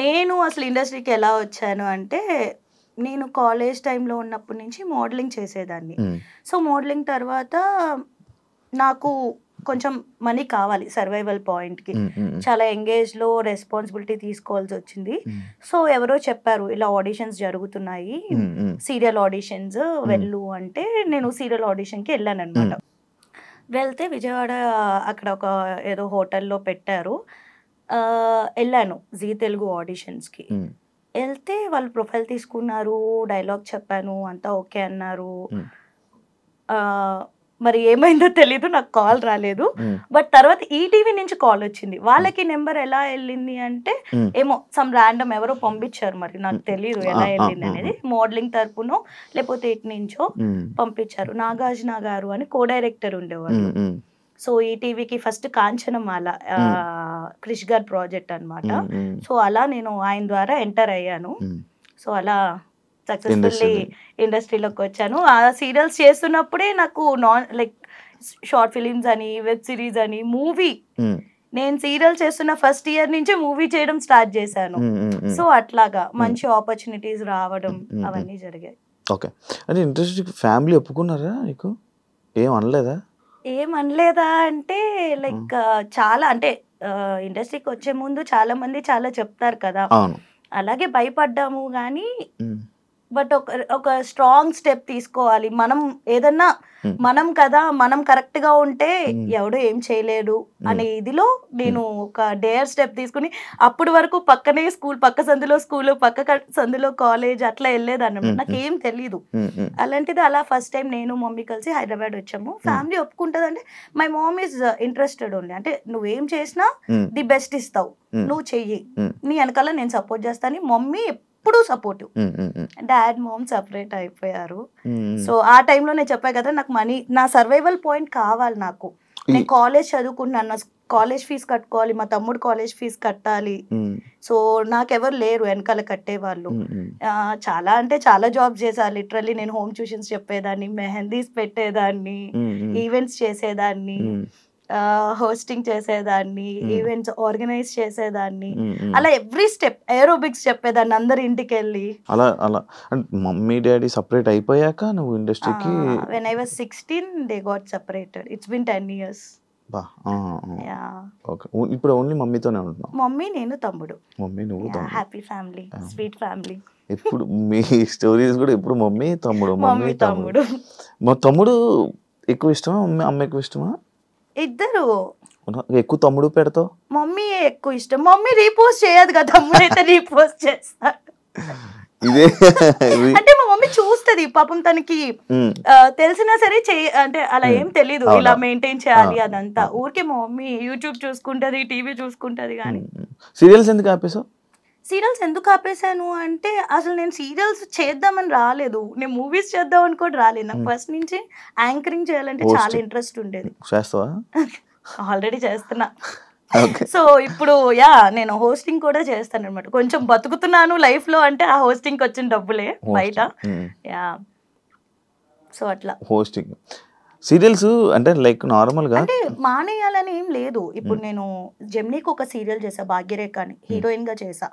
నేను అసలు ఇండస్ట్రీకి ఎలా వచ్చాను అంటే నేను కాలేజ్ టైంలో ఉన్నప్పటి నుంచి మోడలింగ్ చేసేదాన్ని. సో మోడలింగ్ తర్వాత నాకు కొంచెం మనీ కావాలి సర్వైవల్ పాయింట్కి. చాలా ఎంగేజ్లో రెస్పాన్సిబిలిటీ తీసుకోవాల్సి వచ్చింది. సో ఎవరో చెప్పారు ఇలా ఆడిషన్స్ జరుగుతున్నాయి, సీరియల్ ఆడిషన్స్ వెళ్ళు అంటే నేను సీరియల్ ఆడిషన్కి వెళ్ళాను అనమాట. వెళ్తే విజయవాడ అక్కడ ఒక ఏదో హోటల్లో పెట్టారు. వెళ్ళాను జీ తెలుగు ఆడిషన్స్కి. వెళ్తే వాళ్ళు ప్రొఫైల్ తీసుకున్నారు, డైలాగ్ చెప్పాను, అంతా ఓకే అన్నారు. మరి ఏమైందో తెలీదు, నాకు కాల్ రాలేదు. బట్ తర్వాత ఈటీవీ నుంచి కాల్ వచ్చింది. వాళ్ళకి నెంబర్ ఎలా వెళ్ళింది అంటే ఏమో సమ్ ర్యాండమ్ ఎవరో పంపించారు, మరి నాకు తెలియదు ఎలా వెళ్ళింది అనేది. మోడలింగ్ తరపునో లేకపోతే ఇటు నుంచో పంపించారు. నాగార్జున గారు అని కో డైరెక్టర్ ఉండేవాళ్ళు. సో ఈటీవీకి ఫస్ట్ కాంచనమాల క్రిష్ గారి ప్రాజెక్ట్ అనమాట. సో అలా నేను ఆయన ద్వారా ఎంటర్ అయ్యాను. సో అలా సక్సెస్ఫుల్లీ ఇండస్ట్రీలోకి వచ్చాను. ఆ సీరియల్స్ చేస్తున్నప్పుడే నాకు లైక్ షార్ట్ ఫిలిమ్స్ అని, వెబ్ సిరీస్ అని, మూవీ, నేను సీరియల్ చేస్తున్న ఫస్ట్ ఇయర్ నుంచే మూవీ చేయడం స్టార్ట్ చేశాను. సో అట్లాగా మంచి ఆపర్చునిటీస్ రావడం అవన్నీ జరిగాయి. ఓకే, అంటే ఇండస్ట్రీ ఫ్యామిలీ ఒప్పుకున్నారా నీకు? ఏం అనలేదా? ఏమనలేదా అంటే లైక్ చాలా అంటే ఇండస్ట్రీకి వచ్చే ముందు చాలా మంది చాలా చెప్తారు కదా, అలాగే భయపడ్డాము కానీ బట్ ఒక స్ట్రాంగ్ స్టెప్ తీసుకోవాలి. మనం ఏదన్నా మనం కదా, మనం కరెక్ట్ గా ఉంటే ఎవడో ఏం చేయలేడు అనే ఇదిలో నేను ఒక డేర్ స్టెప్ తీసుకుని అప్పటి వరకు పక్కనే స్కూల్, పక్క సందులో స్కూల్, పక్క సందులో కాలేజ్ అట్లా వెళ్ళేదాన్ని. నాకు ఏం తెలీదు. అలాంటిది అలా ఫస్ట్ టైం నేను మమ్మీ కలిసి హైదరాబాద్ వచ్చాము. ఫ్యామిలీ ఒప్పుకుంటుంది అంటే my mom is interested only. అంటే నువ్వేం చేసినా ది బెస్ట్ ఇస్తావు, నువ్వు చెయ్యి, నీ వెనకాల నేను సపోర్ట్ చేస్తాను. మమ్మీ ఎప్పుడు సపోర్టివ్. డాడ్ మామ్ సపరేట్ అయిపోయారు. సో ఆ టైంలో నేను చెప్పా కదా, నాకు మనీ, నా సర్వైవల్ పాయింట్ కావాలి. నాకు నేను కాలేజ్ చదువుకుంటున్నాను, నా కాలేజ్ ఫీజు కట్టుకోవాలి, మా తమ్ముడు కాలేజ్ ఫీజు కట్టాలి. సో నాకెవరు లేరు వెనకాల కట్టేవాళ్ళు. చాలా అంటే చాలా జాబ్ చేశాను. లిటరల్లీ నేను హోమ్ ట్యూషన్స్ చెప్పేదాన్ని, మెహందీస్ పెట్టేదాన్ని, ఈవెంట్స్ చేసేదాన్ని, హోస్టింగ్ చేసేదాన్ని, ఈవెంట్స్ ఆర్గనైజ్ చేసేదాన్ని, అలా ఎవ్రీ స్టెప్, ఏరోబిక్స్ చెప్పేదాన్ని అందరి ఇంటికి వెళ్ళి. అలా అలా మమ్మీ డాడీ సపరేట్ అయిపోయాక నువ్వు ఇండస్ట్రీకి? when I was 16 they got separated. It's been 10 years. Okay, ఇప్పుడు ఓన్లీ మమ్మీతోనే ఉంటున్నావు? మమ్మీ, నేను, తమ్ముడు. మమ్మీ, నువ్వు, తమ్ముడు. Happy family, sweet family. ఎప్పుడు మీ స్టోరీస్ కూడా ఎప్పుడు మమ్మీ తమ్ముడు, మమ్మీ తమ్ముడు. మా తమ్ముడు ఎక్కువ ఇష్టమా, అమ్మ ఎక్కువ ఇష్టమా? ఇద్దరు. ఎక్కువ తమ్ముడు పెడతావు? మమ్మీ ఎక్కువ ఇష్టం. మమ్మీ రీపోస్ట్ చేయదు కదా, తమ్ముడు అయితే రీపోస్ట్ చేస్తాడు. ఇదే అంటే మా మమ్మీ చూస్తుంది పాపం, తనకి తెలిసినా సరే అంటే అలా ఏం తెలీదు ఇలా మెయింటైన్ చేయాలి అదంతా. ఊరికే మా మమ్మీ యూట్యూబ్ చూసుకుంటది, టీవీ చూసుకుంటది. కానీ సీరియల్స్ ఎందుకు ఆపేసావు? సీరియల్స్ ఎందుకు ఆపేసాను అంటే అసలు నేను సీరియల్స్ చేద్దామని రాలేదు, నేను మూవీస్ చేద్దామని కూడా రాలేదు. నాకు ఫస్ట్ నుంచి యాంకరింగ్ చేయాలంటే చాలా ఇంట్రెస్ట్ ఉండేది. చేస్తావా? ఆల్రెడీ చేస్తున్నా. సో ఇప్పుడు నేను హోస్టింగ్ కూడా చేస్తాను అనమాట. కొంచెం బతుకుతున్నాను లైఫ్ లో అంటే ఆ హోస్టింగ్ వచ్చిన డబ్బులే బయట. సో అట్లా హోస్టింగ్ సీరియల్స్ అంటే లైక్ నార్మల్ గా అంటే మానేయాలని ఏం లేదు. ఇప్పుడు నేను జెమినీకి ఒక సీరియల్ చేసా, భాగ్యరేఖ అని, హీరోయిన్ గా చేసా.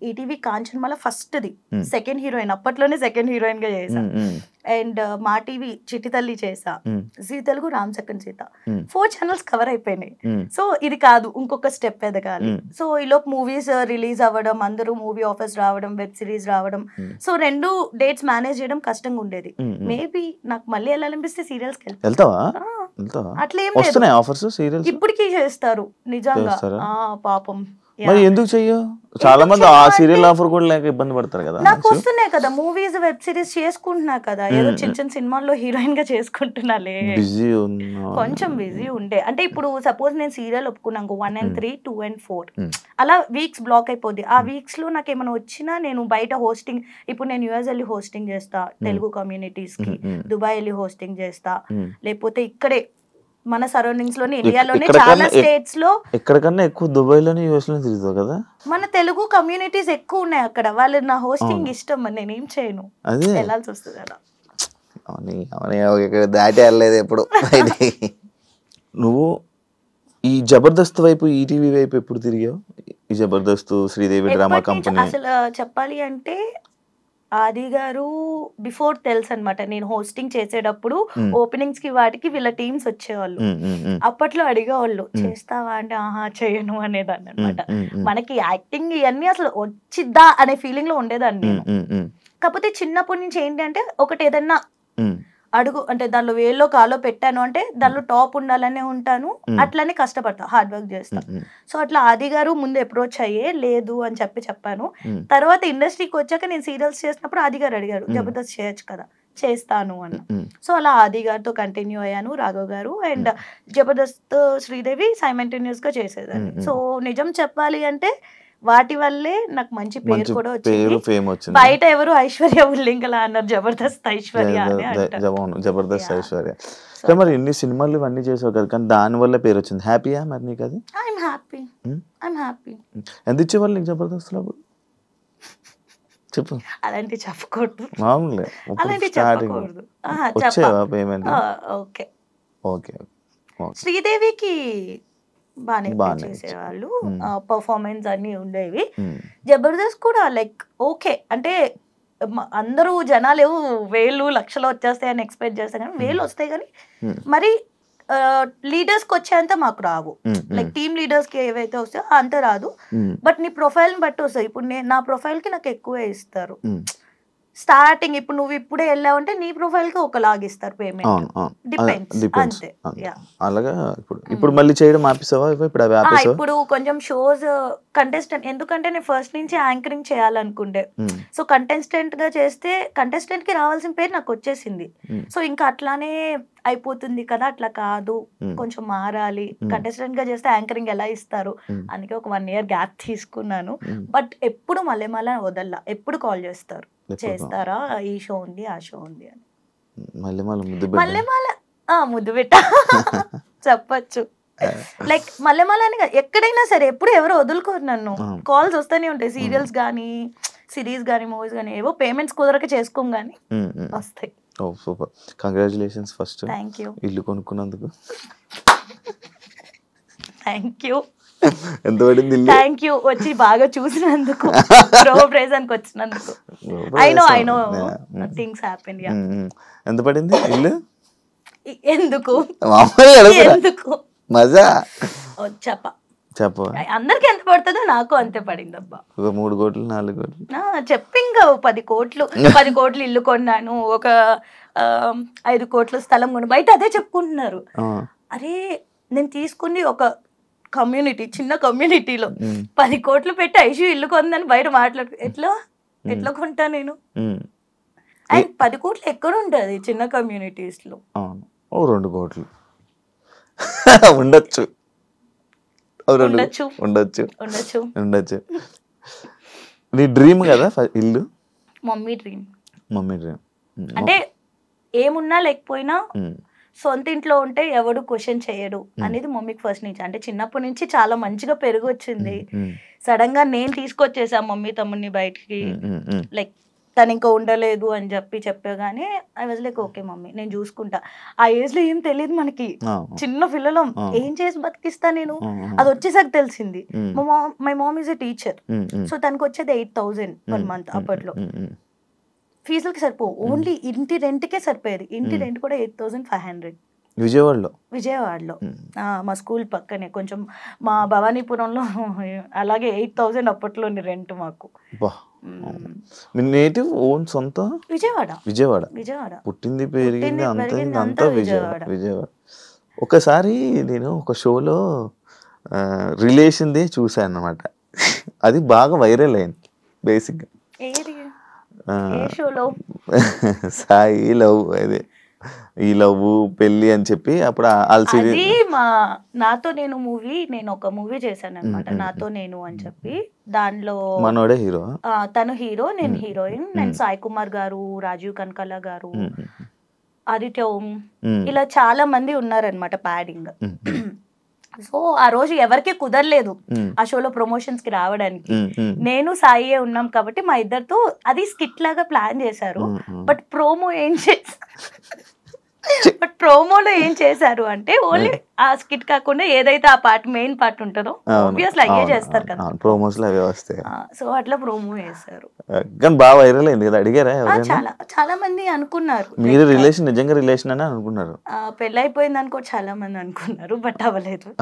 ఈటీవీ కాంచనమాల ఫస్ట్ ది, సెకండ్ హీరోయిన్, అప్పట్లోనే సెకండ్ హీరోయిన్ గా చేసా. అండ్ మా టీవీ చిట్టి తల్లి చేసా, జీ తెలుగు రామ్ చక్కన్ సీత, 4 ఛానల్స్ కవర్ అయిపోయినాయి. సో ఇది కాదు, ఇంకొక స్టెప్ ఎదగాలి. సో ఈలోపు మూవీస్ రిలీజ్ అవ్వడం, అందరూ మూవీ ఆఫర్స్ రావడం, వెబ్ సిరీస్ రావడం. సో 2 డేట్స్ మేనేజ్ చేయడం కష్టంగా ఉండేది. మేబీ నాకు మళ్ళీ వెళ్ళాలనిపిస్తే సీరియల్స్కి వెళ్తావా? అట్లేం లేదు, ఇప్పటికీ చేస్తారు నిజంగా. పాపం మరి ఎందుకు చెయ్యవు? చాలా మంది ఆ సీరియల్ ఆఫర్ కూడా లేక ఇబ్బంది పడతారు కదా. నాకు వస్తున్నాయి కదా మూవీస్, వెబ్ సిరీస్ చేసుకుంటున్నా కదా, ఏదో చిన్న చిన్న సినిమాల్లో హీరోయిన్ గా చేసుకుంటున్నాలే. కొంచెం బిజీ ఉండే. అంటే ఇప్పుడు సపోజ్ నేను సీరియల్ ఒప్పుకున్నాను 1 and 3, 2 and 4 అలా వీక్స్ బ్లాక్ అయిపోద్ది. ఆ వీక్స్ లో నాకు ఏమైనా వచ్చినా నేను బయట హోస్టింగ్, ఇప్పుడు నేను యుఎస్ వెళ్ళి హోస్టింగ్ చేస్తా తెలుగు కమ్యూనిటీస్ కి, దుబాయ్ వెళ్ళి హోస్టింగ్ చేస్తా, లేకపోతే ఇక్కడే మన సరౌండింగ్స్ లోనే, ఇండియాలోనే చాలా స్టేట్స్ లో. ఎక్కడికన్నా ఎక్కువ దుబాయ్ లోనే యుఎస్ లో తిరుగుతావు కదా. మన తెలుగు కమ్యూనిటీస్ ఎక్కువ ఉన్నాయి అక్కడ, వాళ్ళు నా హోస్టింగ్ ఇష్టం, నేను ఏం చేయను, వెళ్ళాల్సి వస్తుంది అలా. దాటి వెళ్ళలేదు ఎప్పుడు. నువ్వు ఈ జబర్దస్త్ వైపు ఈటీవీ వైపు ఎప్పుడు తిరిగావు? ఈ జబర్దస్త్ శ్రీదేవి డ్రామా కంపెనీ అసలు చెప్పాలి అంటే ఆది గారు బిఫోర్ తెలుసు అనమాట. నేను హోస్టింగ్ చేసేటప్పుడు ఓపెనింగ్స్ కి వాటికి వీళ్ళ టీమ్స్ వచ్చేవాళ్ళు. అప్పట్లో అడిగేవాళ్ళు చేస్తావా అంటే ఆహా చేయను అనేదాన్ని అనమాట. మనకి యాక్టింగ్ ఇవన్నీ అసలు వచ్చిద్దా అనే ఫీలింగ్ లో ఉండేదాన్ని నేను. కాకపోతే చిన్నప్పటి నుంచి ఏంటి అంటే ఒకటి ఏదన్నా అడుగు అంటే దానిలో వేల్లో కాలో పెట్టాను అంటే దానిలో టాప్ ఉండాలనే ఉంటాను, అట్లనే కష్టపడతా, హార్డ్ వర్క్ చేస్తా. సో అట్లా ఆది గారు ముందు అప్రోచ్ అయ్యే లేదు అని చెప్పాను. తర్వాత ఇండస్ట్రీకి వచ్చాక నేను సీరియల్స్ చేసినప్పుడు ఆది గారు అడిగారు జబర్దస్త్ చేయొచ్చు కదా, చేస్తాను అన్న. సో అలా ఆది గారితో కంటిన్యూ అయ్యాను, రాఘవ్ గారు అండ్ జబర్దస్త్ శ్రీదేవి సైమల్టేనియస్ గా చేసేదాన్ని. సో నిజం చెప్పాలి అంటే వాటి వల్లే నాకు మంచి పేరు కూడా వచ్చింది. బయట ఎవరు ఐశ్వర్య ఉల్లింగలా అన్నారు, జబర్దస్త్ ఐశ్వర్య జబర్దస్త్ ఐశ్వర్య. మరి ఎన్ని సినిమాలు ఇవన్నీ చేసావు కదా, కానీ దాని వల్ల పేరు వచ్చింది. హ్యాపీయా మరి నీకు అది? I'm happy. ఎంత ఇచ్చేవాళ్ళు నీకు జబర్దస్త్ లో? చెప్పు. అలాంటి చెప్పకూడదు, మామూలే. అలాంటి చెప్పకూడదు. వచ్చేవా పేమెంట్? ఓకే. శ్రీదేవికి బాగానే చేసేవాళ్ళు, పర్ఫార్మెన్స్ అన్ని ఉండేవి. జబర్దస్త్ కూడా లైక్ ఓకే అంటే అందరూ జనాలు వేలు లక్షలు వచ్చేస్తాయని ఎక్స్పెక్ట్ చేస్తాం, కానీ వేలు వస్తాయి కానీ మరి లీడర్స్ కి వచ్చేంత మాకు రావు. లైక్ టీమ్ లీడర్స్ కి ఏవైతే వస్తాయో అంత రాదు. బట్ నీ ప్రొఫైల్ బట్టి వస్తాయి. ఇప్పుడు నా ప్రొఫైల్ కి నాకు ఎక్కువే ఇస్తారు. స్టార్టింగ్ ఇప్పుడు నువ్వు ఇప్పుడే వెళ్ళావంటే నీ ప్రొఫైల్ కి ఒకలాగా ఇస్తారు పేమెంట్, డిపెండ్స్ అంతే. అలాగా ఇప్పుడు మళ్ళీ చేయడం ఆపేసావా? ఇప్పుడు కొంచెం షోస్ కంటెస్టెంట్, ఎందుకంటే నేను ఫస్ట్ నుంచి యాంకరింగ్ చేయాలనుకుంటే, సో కంటెస్టెంట్ గా చేస్తే కంటెస్టెంట్ కి రావాల్సిన పేరు నాకు వచ్చేసింది. సో ఇంకా అట్లానే అయిపోతుంది కదా, అట్లా కాదు, కొంచెం మారాలి. కంటెస్టెంట్ గా చేస్తే యాంకరింగ్ ఎలా ఇస్తారు, అందుకే ఒక 1 year గ్యాప్ తీసుకున్నాను. బట్ ఎప్పుడు మళ్ళీ వదల్లా, ఎప్పుడు కాల్ చేస్తారు, చేస్తారా ఈ షో ఉంది ఆ షో ఉంది అని. మళ్ళీ ముద్దు పెట్ట చెప్పచ్చు. లైక్ మళ్ళీ ఎక్కడైనా సరే ఎప్పుడు ఎవరు వదులుకోరు నన్ను, కాల్స్ వస్తూనే ఉంటాయి. సీరియల్స్ గానీ సిరీస్ గానీ మూవీస్ గానీ ఏవో పేమెంట్స్ కుదరక చేసుకోం గానీ వస్తాయి. Super, congratulations first. Thank you. ఇల్లు కొనుక్కున్నందుకు థ్యాంక్ యూ. ఎంత పడింది? థ్యాంక్ యూ, వచ్చి బాగా చూసినందుకు, ప్రైజానికి వచ్చినందుకు. I know things happen. ఎంత పడింది ఇల్లు? ఎందుకు మజా చెప్ప అందరికి ఎంత పడుతుందో నాకు అంతే పడింది అబ్బా. 3 కోట్లు 4 కోట్లు చెప్పి ఇంకా 10 కోట్లు 10 కోట్లు ఇల్లు కొన్నాను, ఒక 5 కోట్ల స్థలం కొను. బయట అదే చెప్పుకుంటున్నారు. అరే నేను తీసుకుని ఒక కమ్యూనిటీ, చిన్న కమ్యూనిటీలో 10 కోట్లు పెట్టి ఐషు ఇల్లు కొందని బయట మాట్లాడు, ఎట్లా కొంటా నేను? అండ్ 10 కోట్లు ఎక్కడ ఉంటుంది చిన్న కమ్యూనిటీస్ లో? 2 కోట్లు ఉండొచ్చు. నీ డ్రీమ్ కదా ఇల్లు? Mummy dream. అంటే ఏమున్నా లేకపోయినా సొంత ఇంట్లో ఉంటే ఎవడు క్వశ్చన్ చేయడు అనేది మమ్మీకి ఫస్ట్ నుంచి. అంటే చిన్నప్పటి నుంచి చాలా మంచిగా పెరుగు వచ్చింది. సడన్ గా నేను తీసుకొచ్చేసా మమ్మీ తమ్ముడిని బయటికి, లైక్ తను ఇంకా ఉండలేదు అని చెప్పగానే I was like okay mummy నేను చూసుకుంటా. ఆ ఏజ్ లో ఏం తెలియదు మనకి, చిన్న పిల్లలం, ఏం చేసి బతికిస్తా నేను, అది వచ్చేసాక తెలిసింది. My mom is a teacher, so తనకు వచ్చేది 8,000 per month. అప్పట్లో ఫీజులకి ఓన్లీ ఇంటి రెంట్కే సరిపోయేది. ఇంటి రెంట్ కూడా 8,500 విజయవాడలో. మా స్కూల్ పక్కనే కొంచెం, మా భవానీపురంలో అలాగే 8,000 అప్పట్లో రెంట్ మాకు. సొంత విజయవాడ, పుట్టింది పెరిగింది అంతా విజయవాడ. ఒకసారి నేను ఒక షోలో రిలేషన్దే చూసాను అనమాట. అది బాగా వైరల్ అయింది. బేసిక్ సాయి లవ్, అదే ఈ లవ్ పెళ్లి అని చెప్పి అప్పుడు నాతో నేను మూవీ, నేను ఒక మూవీ చేశాను అనమాట, నాతో నేను అని చెప్పి. దానిలో మనోడే హీరో, తను హీరో, నేను హీరోయిన్. నేను సాయి కుమార్ గారు, రాజీవ్ కనకాల గారు, ఆదిత్య ఓం, ఇలా చాలా మంది ఉన్నారనమాట ప్యాడింగ్. సో ఆ రోజు ఎవరికి కుదరలేదు ఆ షోలో ప్రమోషన్స్ కి రావడానికి. నేను సాయి ఉన్నాం కాబట్టి మా ఇద్దరితో అది స్కిట్ లాగా ప్లాన్ చేశారు. బట్ ప్రోమో ఏం బట్ ప్రోమోలో ఏం చేశారు అంటే ఓన్లీ ఆ స్కిట్ కాకుండా ఏదైతే ఆ పార్ట్ మెయిన్ పార్ట్ ఉంటుందో ఆబ్వియస్లీ అయ్యే చేస్తారు కదా, ప్రోమోస్ లో అవే వస్తాయి. సో అట్లా ప్రోమో చేశారు. కానీ బాగా వైరల్ అయింది కదా, అడిగారా ఎవరైనా? చాలా చాలా మంది అనుకున్నారు మీరు రిలేషన్ నిజంగా రిలేషన్ అని అనుకున్నారు. పెళ్ళి అయిపోయింది అనుకో చాలా మంది అనుకున్నారు, బట్ అవ్వలేదు.